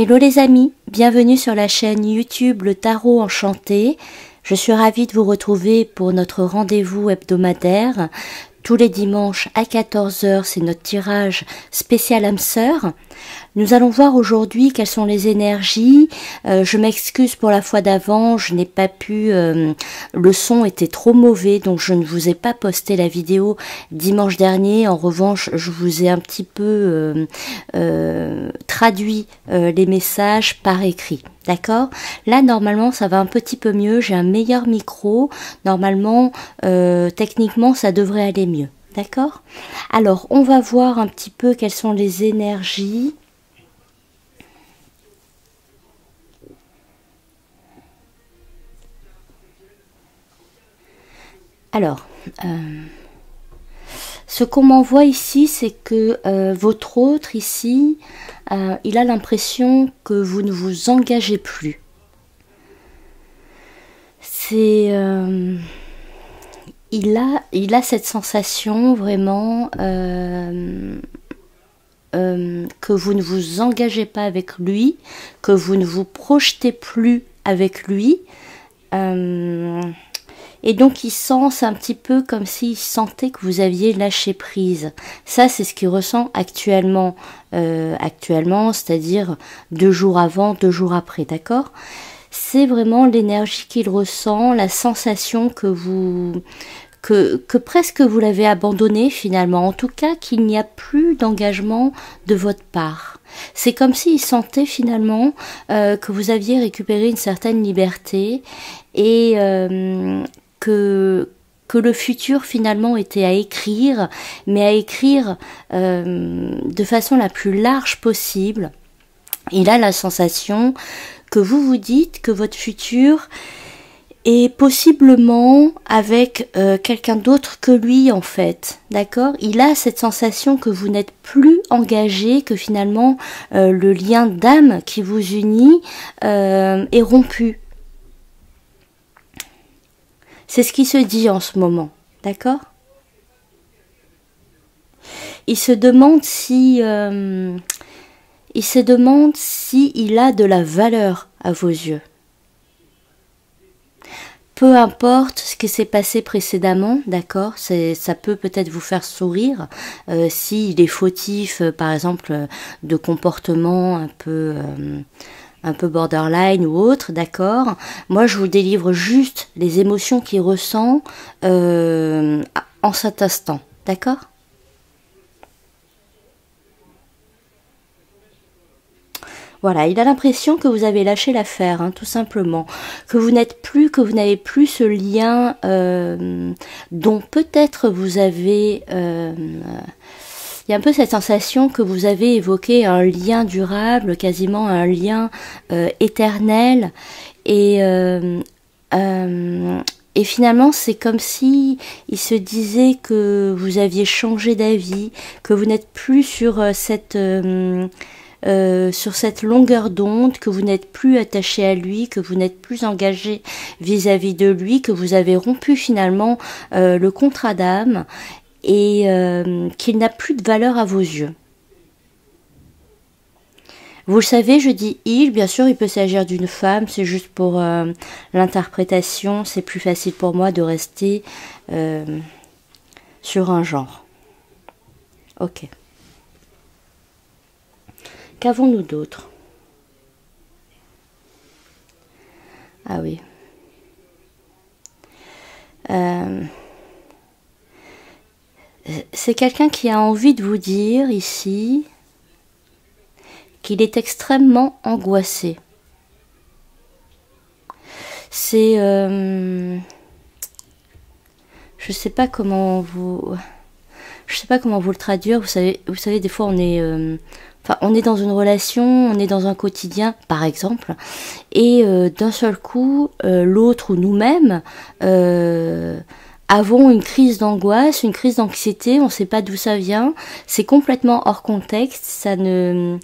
Hello les amis, bienvenue sur la chaîne YouTube Le Tarot Enchanté. Je suis ravie de vous retrouver pour notre rendez-vous hebdomadaire. Tous les dimanches à 14 h, c'est notre tirage spécial âme sœur. Nous allons voir aujourd'hui quelles sont les énergies. Je m'excuse pour la fois d'avant, je n'ai pas pu, le son était trop mauvais, donc je ne vous ai pas posté la vidéo dimanche dernier. En revanche, je vous ai un petit peu traduit les messages par écrit. D'accord? Là, normalement, ça va un petit peu mieux. J'ai un meilleur micro. Normalement, techniquement, ça devrait aller mieux. D'accord? Alors, on va voir un petit peu quelles sont les énergies. Alors, ce qu'on m'envoie ici, c'est que votre autre ici, il a l'impression que vous ne vous engagez plus. C'est, il a cette sensation vraiment que vous ne vous engagez pas avec lui, que vous ne vous projetez plus avec lui. Et donc il sent, c'est un petit peu comme s'il sentait que vous aviez lâché prise. Ça, c'est ce qu'il ressent actuellement, c'est-à-dire 2 jours avant, 2 jours après, d'accord? C'est vraiment l'énergie qu'il ressent, la sensation que presque vous l'avez abandonné finalement, en tout cas qu'il n'y a plus d'engagement de votre part. C'est comme s'il sentait finalement que vous aviez récupéré une certaine liberté et que le futur finalement était à écrire, mais à écrire de façon la plus large possible. Il a la sensation que vous vous dites que votre futur est possiblement avec quelqu'un d'autre que lui en fait, d'accord? Il a cette sensation que vous n'êtes plus engagé, que finalement le lien d'âme qui vous unit est rompu. C'est ce qui se dit en ce moment, d'accord? Il se demande si il a de la valeur à vos yeux. Peu importe ce qui s'est passé précédemment, d'accord, ça peut peut-être vous faire sourire s'il est fautif, par exemple, de comportement un peu borderline ou autre, d'accord. Moi, je vous délivre juste les émotions qu'il ressent en cet instant, d'accord. Voilà, il a l'impression que vous avez lâché l'affaire, hein, tout simplement. Que vous n'avez plus ce lien dont peut-être vous avez... il y a un peu cette sensation que vous avez évoqué un lien durable, quasiment un lien éternel. Et finalement, c'est comme si il se disait que vous aviez changé d'avis, que vous n'êtes plus sur cette longueur d'onde, que vous n'êtes plus attaché à lui, que vous n'êtes plus engagé vis-à-vis de lui, que vous avez rompu finalement le contrat d'âme et qu'il n'a plus de valeur à vos yeux. Vous le savez, je dis il, bien sûr il peut s'agir d'une femme, c'est juste pour l'interprétation, c'est plus facile pour moi de rester sur un genre. Ok. Qu'avons-nous d'autre? Ah oui. C'est quelqu'un qui a envie de vous dire ici qu'il est extrêmement angoissé. C'est... je sais pas comment vous le traduire. Vous savez, des fois on est dans une relation, on est dans un quotidien, par exemple, et d'un seul coup, l'autre ou nous-mêmes avons une crise d'angoisse, une crise d'anxiété, on ne sait pas d'où ça vient, c'est complètement hors contexte, ça ne...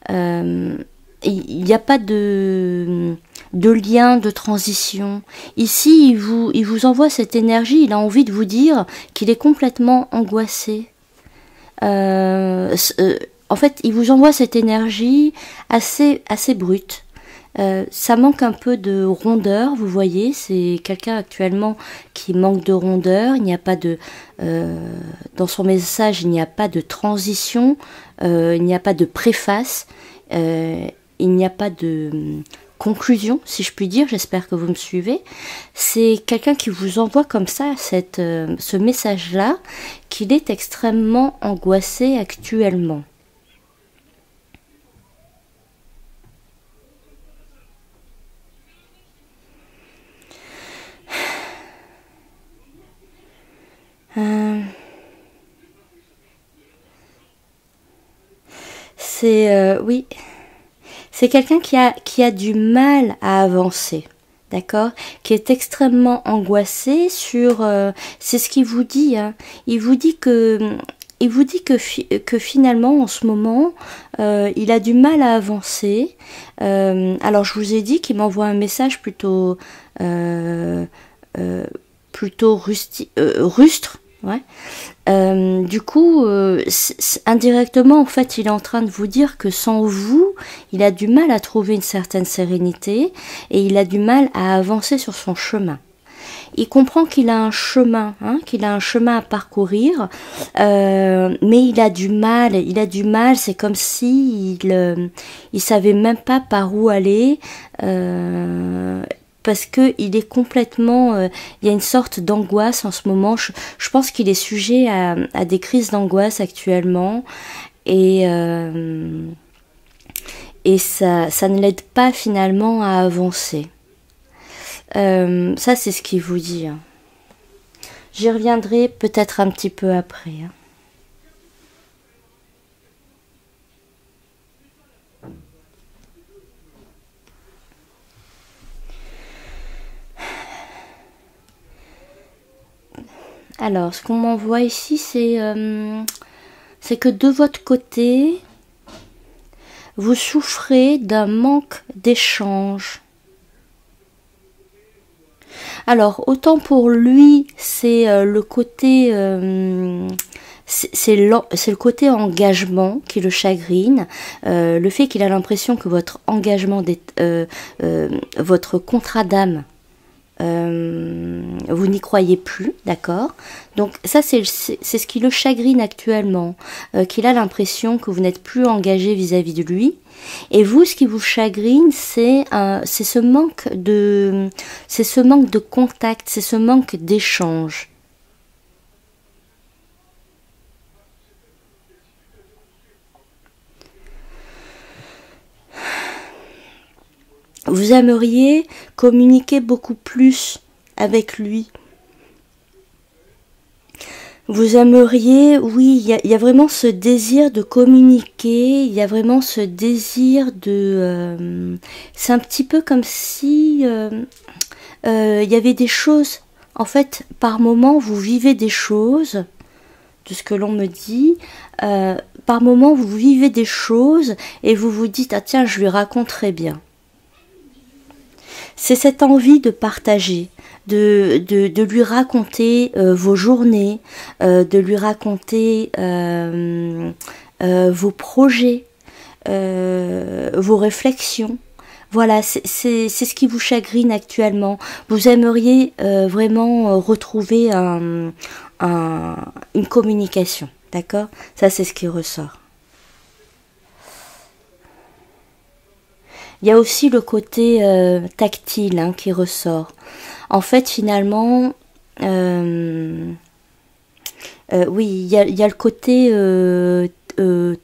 il n'y a pas de lien, de transition. Ici, il vous envoie cette énergie, il a envie de vous dire qu'il est complètement angoissé. en fait, il vous envoie cette énergie assez brute. Ça manque un peu de rondeur, vous voyez, c'est quelqu'un actuellement qui manque de rondeur, il n'y a pas de... dans son message, il n'y a pas de transition, il n'y a pas de préface, il n'y a pas de conclusion, si je puis dire, j'espère que vous me suivez. C'est quelqu'un qui vous envoie comme ça ce message-là, qu'il est extrêmement angoissé actuellement. Oui, c'est quelqu'un qui a du mal à avancer, d'accord, qui est extrêmement angoissé sur, c'est ce qu'il vous dit, hein. Il vous dit que finalement en ce moment il a du mal à avancer. Alors je vous ai dit qu'il m'envoie un message plutôt rustre. Ouais. Du coup, indirectement, en fait, il est en train de vous dire que sans vous, il a du mal à trouver une certaine sérénité et il a du mal à avancer sur son chemin. Il comprend qu'il a un chemin, hein, qu'il a un chemin à parcourir, mais il a du mal, c'est comme si il savait même pas par où aller, parce que il est complètement, il y a une sorte d'angoisse en ce moment. Je pense qu'il est sujet à des crises d'angoisse actuellement, et ça ne l'aide pas finalement à avancer. Ça c'est ce qu'il vous dit. Hein. J'y reviendrai peut-être un petit peu après. Hein. Alors, ce qu'on m'envoie ici, c'est que de votre côté, vous souffrez d'un manque d'échange. Alors, autant pour lui, c'est le côté... c'est le côté engagement qui le chagrine, le fait qu'il a l'impression que votre engagement, votre contrat d'âme, vous n'y croyez plus, d'accord? Donc ça c'est ce qui le chagrine actuellement, qu'il a l'impression que vous n'êtes plus engagé vis-à-vis de lui. Et vous, ce qui vous chagrine, c'est ce manque de contact, c'est ce manque d'échange. Vous aimeriez communiquer beaucoup plus avec lui. Vous aimeriez, oui, il y a vraiment ce désir de communiquer, il y a vraiment ce désir de... c'est un petit peu comme si il y avait des choses, en fait, par moment, vous vivez des choses, de ce que l'on me dit, par moment, vous vivez des choses et vous vous dites, ah tiens, je lui raconterai bien. C'est cette envie de partager, de lui raconter vos journées, de lui raconter vos projets, vos réflexions. Voilà, c'est ce qui vous chagrine actuellement. Vous aimeriez vraiment retrouver une communication, d'accord? Ça, c'est ce qui ressort. Il y a aussi le côté tactile, hein, qui ressort. En fait, finalement, oui, il y a le côté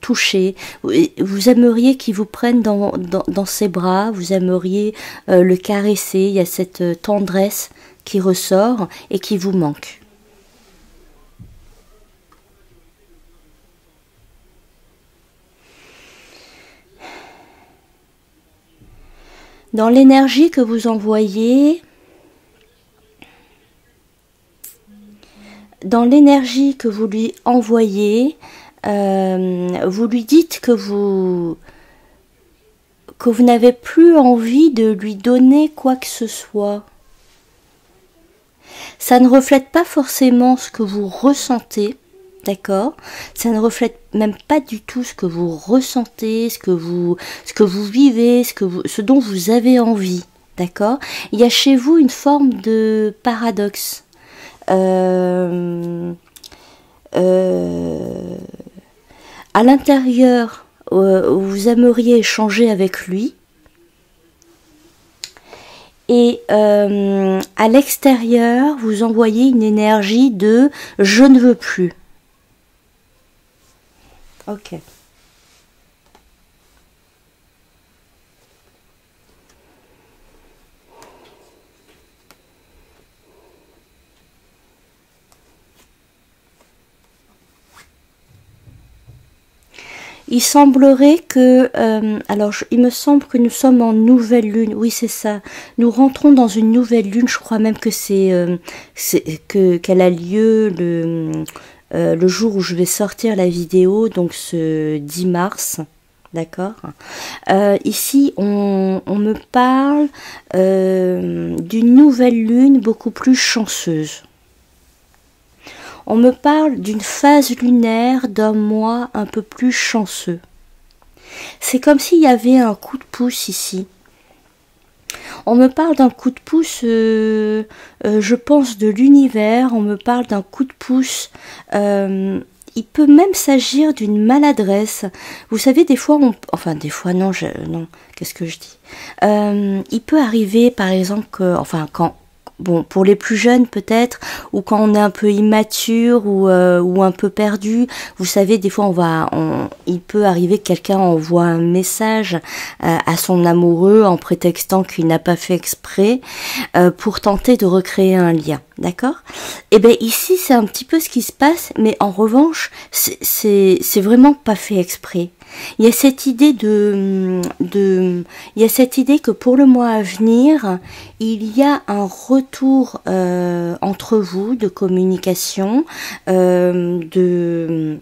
touché. Vous aimeriez qu'il vous prenne dans ses bras, vous aimeriez le caresser. Il y a cette tendresse qui ressort et qui vous manque. Dans l'énergie que vous envoyez, lui envoyez, vous lui dites que vous n'avez plus envie de lui donner quoi que ce soit. Ça ne reflète pas forcément ce que vous ressentez, d'accord? Ça ne reflète même pas du tout ce que vous ressentez, ce que vous vivez, ce dont vous avez envie, d'accord? Il y a chez vous une forme de paradoxe. À l'intérieur, vous aimeriez échanger avec lui, et à l'extérieur, vous envoyez une énergie de « je ne veux plus ». Ok. Il semblerait que, il me semble que nous sommes en nouvelle lune. Oui, c'est ça. Nous rentrons dans une nouvelle lune. Je crois même que qu'elle a lieu le jour où je vais sortir la vidéo, donc ce 10 mars. D'accord. Ici, on me parle d'une nouvelle lune beaucoup plus chanceuse. On me parle d'une phase lunaire d'un mois un peu plus chanceux. C'est comme s'il y avait un coup de pouce ici. On me parle d'un coup de pouce, je pense, de l'univers. On me parle d'un coup de pouce. Il peut même s'agir d'une maladresse. Vous savez, des fois, des fois, non, qu'est-ce que je dis? Il peut arriver, par exemple, bon, pour les plus jeunes peut-être, ou quand on est un peu immature ou un peu perdu, vous savez, des fois il peut arriver que quelqu'un envoie un message à son amoureux en prétextant qu'il n'a pas fait exprès pour tenter de recréer un lien, d'accord? Et bien ici c'est un petit peu ce qui se passe, mais en revanche c'est vraiment pas fait exprès. Il y a cette idée il y a cette idée que pour le mois à venir, il y a un retour entre vous de communication, de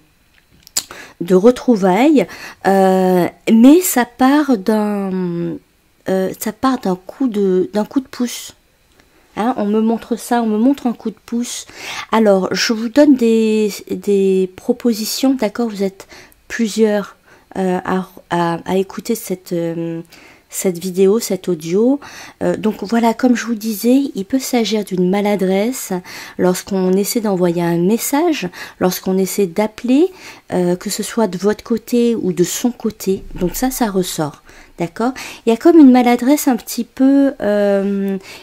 retrouvailles, mais ça part d'un coup de pouce. Hein, on me montre ça, on me montre un coup de pouce. Alors, je vous donne des propositions, d'accord? Vous êtes plusieurs à écouter cette vidéo, cet audio. Donc voilà, comme je vous disais, il peut s'agir d'une maladresse lorsqu'on essaie d'envoyer un message, lorsqu'on essaie d'appeler, que ce soit de votre côté ou de son côté. Donc ça ressort. D'accord? Il y a comme une maladresse un petit peu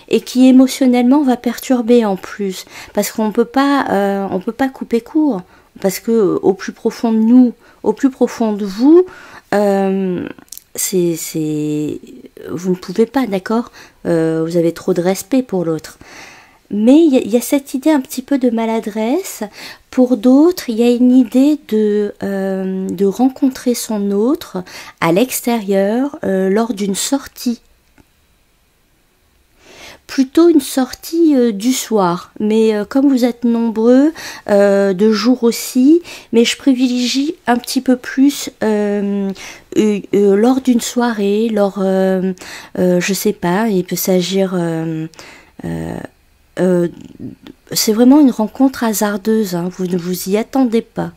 et qui émotionnellement va perturber en plus, parce qu'on peut pas couper court, parce que au plus profond de nous, au plus profond de vous, vous ne pouvez pas, d'accord? Vous avez trop de respect pour l'autre. Mais il y a cette idée un petit peu de maladresse. Pour d'autres, il y a une idée de rencontrer son autre à l'extérieur lors d'une sortie. Plutôt une sortie du soir, mais comme vous êtes nombreux, de jour aussi, mais je privilégie un petit peu plus lors d'une soirée, je sais pas, il peut s'agir... c'est vraiment une rencontre hasardeuse, hein, vous ne vous y attendez pas.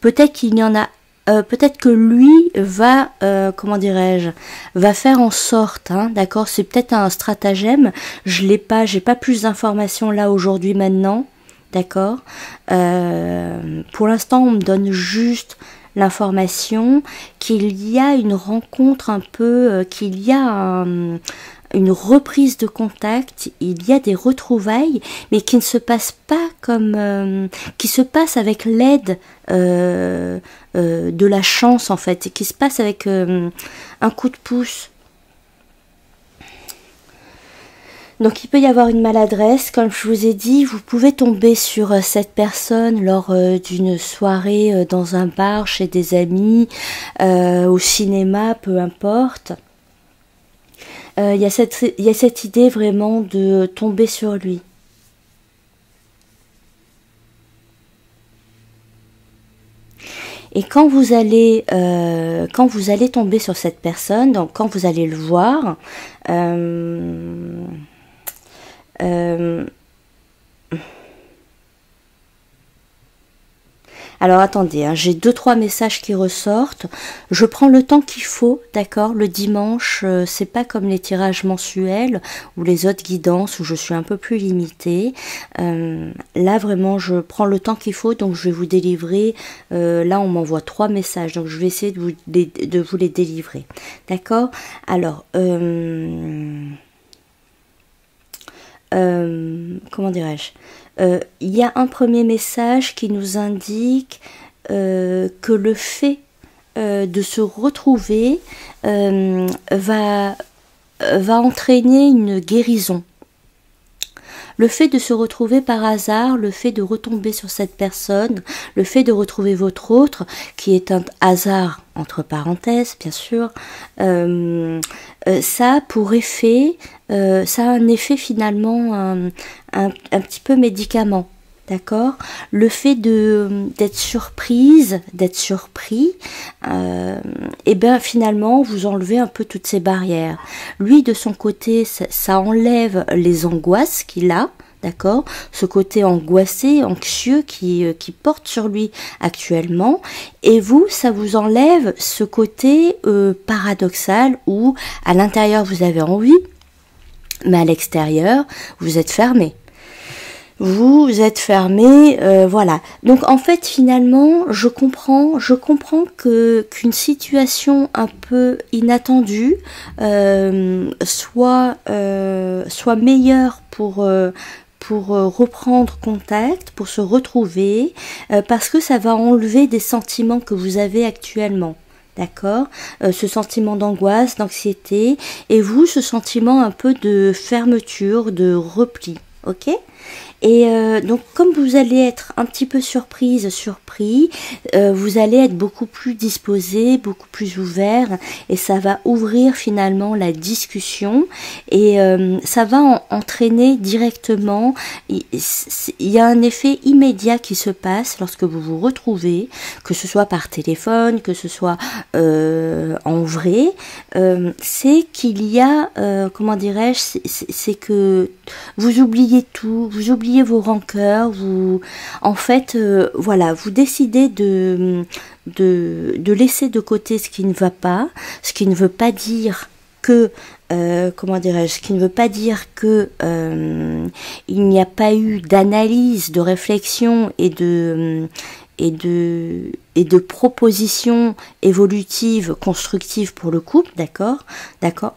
Peut-être qu'il y en a, peut-être que lui va, comment dirais-je, va faire en sorte, hein, d'accord, c'est peut-être un stratagème, j'ai pas plus d'informations là aujourd'hui maintenant, d'accord. Pour l'instant on me donne juste l'information qu'il y a une rencontre un peu, qu'il y a une reprise de contact, il y a des retrouvailles, mais qui ne se passent pas comme... qui se passent avec l'aide de la chance, en fait, et qui se passent avec un coup de pouce. Donc il peut y avoir une maladresse, comme je vous ai dit, vous pouvez tomber sur cette personne lors d'une soirée dans un bar, chez des amis, au cinéma, peu importe. Il y a cette idée vraiment de tomber sur lui. Et quand vous allez tomber sur cette personne, donc quand vous allez le voir, Alors attendez, hein, j'ai 2-3 messages qui ressortent. Je prends le temps qu'il faut, d'accord. Le dimanche, c'est pas comme les tirages mensuels ou les autres guidances où je suis un peu plus limitée. Là vraiment, je prends le temps qu'il faut, donc je vais vous délivrer. Là, on m'envoie 3 messages, donc je vais essayer de vous les délivrer, d'accord. Alors, comment dirais-je, il y a un premier message qui nous indique que le fait de se retrouver va entraîner une guérison. Le fait de se retrouver par hasard, le fait de retomber sur cette personne, le fait de retrouver votre autre, qui est un hasard entre parenthèses, bien sûr, ça a pour effet, ça a un effet finalement un petit peu médicament. D'accord. Le fait d'être surprise, d'être surpris, et bien finalement vous enlevez un peu toutes ces barrières. Lui de son côté, ça enlève les angoisses qu'il a, d'accord, ce côté angoissé, anxieux qui porte sur lui actuellement, et vous, ça vous enlève ce côté paradoxal où à l'intérieur vous avez envie, mais à l'extérieur vous êtes fermé. Vous êtes fermé, voilà. Donc en fait finalement, je comprends qu'une situation un peu inattendue soit meilleure pour reprendre contact, pour se retrouver, parce que ça va enlever des sentiments que vous avez actuellement. D'accord, ce sentiment d'angoisse, d'anxiété, et vous, ce sentiment un peu de fermeture, de repli, ok. Et donc comme vous allez être un petit peu surpris, vous allez être beaucoup plus disposé, beaucoup plus ouvert, et ça va ouvrir finalement la discussion, et ça va entraîner directement, il y a un effet immédiat qui se passe lorsque vous vous retrouvez, que ce soit par téléphone, que ce soit en vrai, c'est qu'il y a, comment dirais-je, c'est que vous oubliez tout, vous oubliez vos rancœurs, en fait, voilà, vous décidez de laisser de côté ce qui ne va pas, ce qui ne veut pas dire que, comment dirais-je, ce qui ne veut pas dire que il n'y a pas eu d'analyse, de réflexion et de propositions évolutives, constructives pour le couple, d'accord,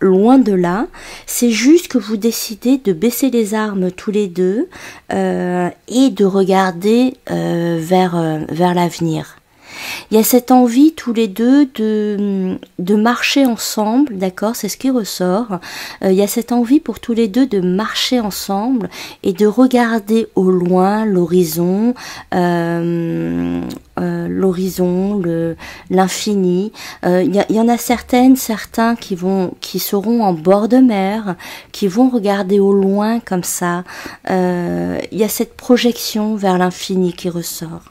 loin de là. C'est juste que vous décidez de baisser les armes tous les deux et de regarder vers l'avenir. Il y a cette envie tous les deux de marcher ensemble, d'accord, c'est ce qui ressort. Il y a cette envie pour tous les deux de marcher ensemble et de regarder au loin l'horizon, l'infini. Il y en a certains qui seront en bord de mer, qui vont regarder au loin comme ça. Il y a cette projection vers l'infini qui ressort.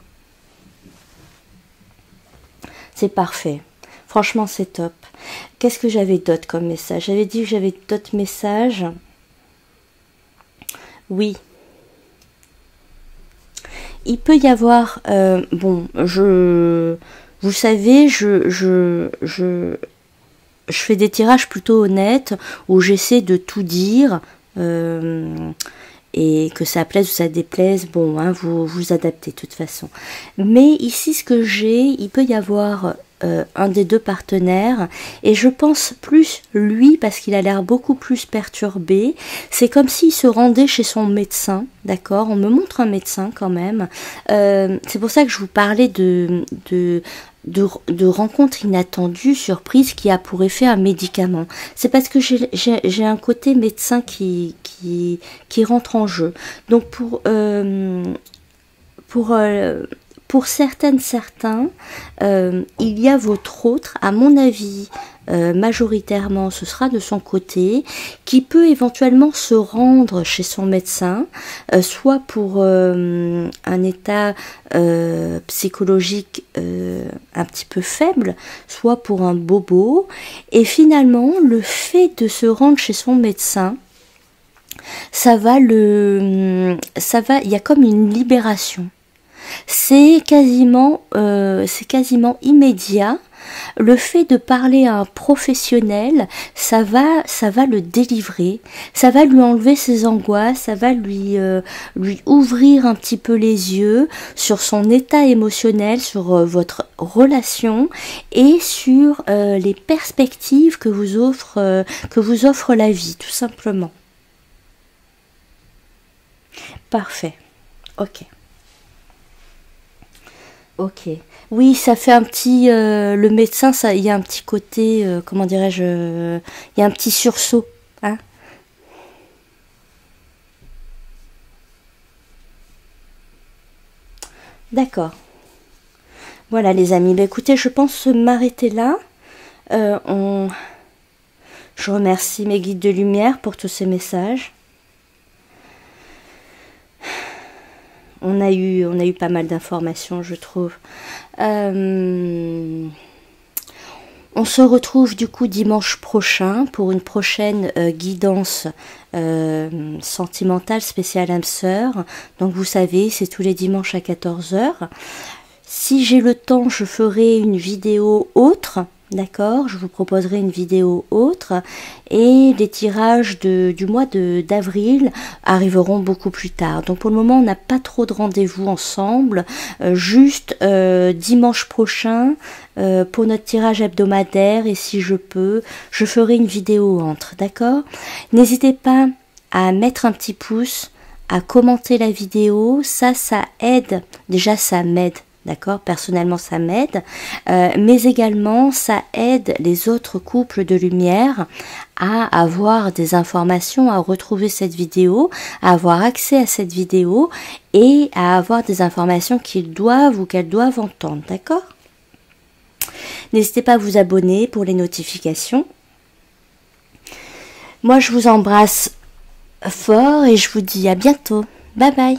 C'est parfait. Franchement, c'est top. Qu'est-ce que j'avais d'autre comme message? J'avais dit que j'avais d'autres messages. Oui. Il peut y avoir... bon, vous savez, je fais des tirages plutôt honnêtes où j'essaie de tout dire. Et que ça plaise ou ça déplaise, bon, hein, vous adaptez de toute façon. Mais ici, ce que j'ai, il peut y avoir un des deux partenaires, et je pense plus lui, parce qu'il a l'air beaucoup plus perturbé. C'est comme s'il se rendait chez son médecin, d'accord? On me montre un médecin quand même. C'est pour ça que je vous parlais de rencontres inattendues, surprises, qui a pour effet un médicament. C'est parce que j'ai un côté médecin qui rentre en jeu. Donc pour certains, il y a votre autre, à mon avis, majoritairement ce sera de son côté, qui peut éventuellement se rendre chez son médecin, soit pour un état psychologique un petit peu faible, soit pour un bobo, et finalement le fait de se rendre chez son médecin, il y a comme une libération. c'est quasiment immédiat. Le fait de parler à un professionnel, ça va le délivrer, ça va lui enlever ses angoisses, ça va lui ouvrir un petit peu les yeux sur son état émotionnel, sur votre relation et sur les perspectives que vous offre la vie, tout simplement. Parfait. Ok. Ok. Oui, ça fait un petit... le médecin, ça, il y a un petit côté... comment dirais-je il y a un petit sursaut. Hein. D'accord. Voilà les amis. Bah, écoutez, je pense m'arrêter là. On... Je remercie mes guides de lumière pour tous ces messages. On a eu pas mal d'informations, je trouve. On se retrouve du coup dimanche prochain pour une prochaine guidance sentimentale spéciale âme sœur. Donc vous savez, c'est tous les dimanches à 14 h. Si j'ai le temps, je ferai une vidéo autre. D'accord, je vous proposerai une vidéo autre et les tirages du mois d'avril arriveront beaucoup plus tard. Donc pour le moment, on n'a pas trop de rendez-vous ensemble. Juste dimanche prochain pour notre tirage hebdomadaire et si je peux, je ferai une vidéo entre. D'accord? N'hésitez pas à mettre un petit pouce, à commenter la vidéo. Ça aide. Déjà, ça m'aide. D'accord, personnellement ça m'aide, mais également ça aide les autres couples de lumière à avoir des informations, à retrouver cette vidéo, à avoir accès à cette vidéo et à avoir des informations qu'ils doivent ou qu'elles doivent entendre, d'accord? N'hésitez pas à vous abonner pour les notifications. Moi je vous embrasse fort et je vous dis à bientôt. Bye bye.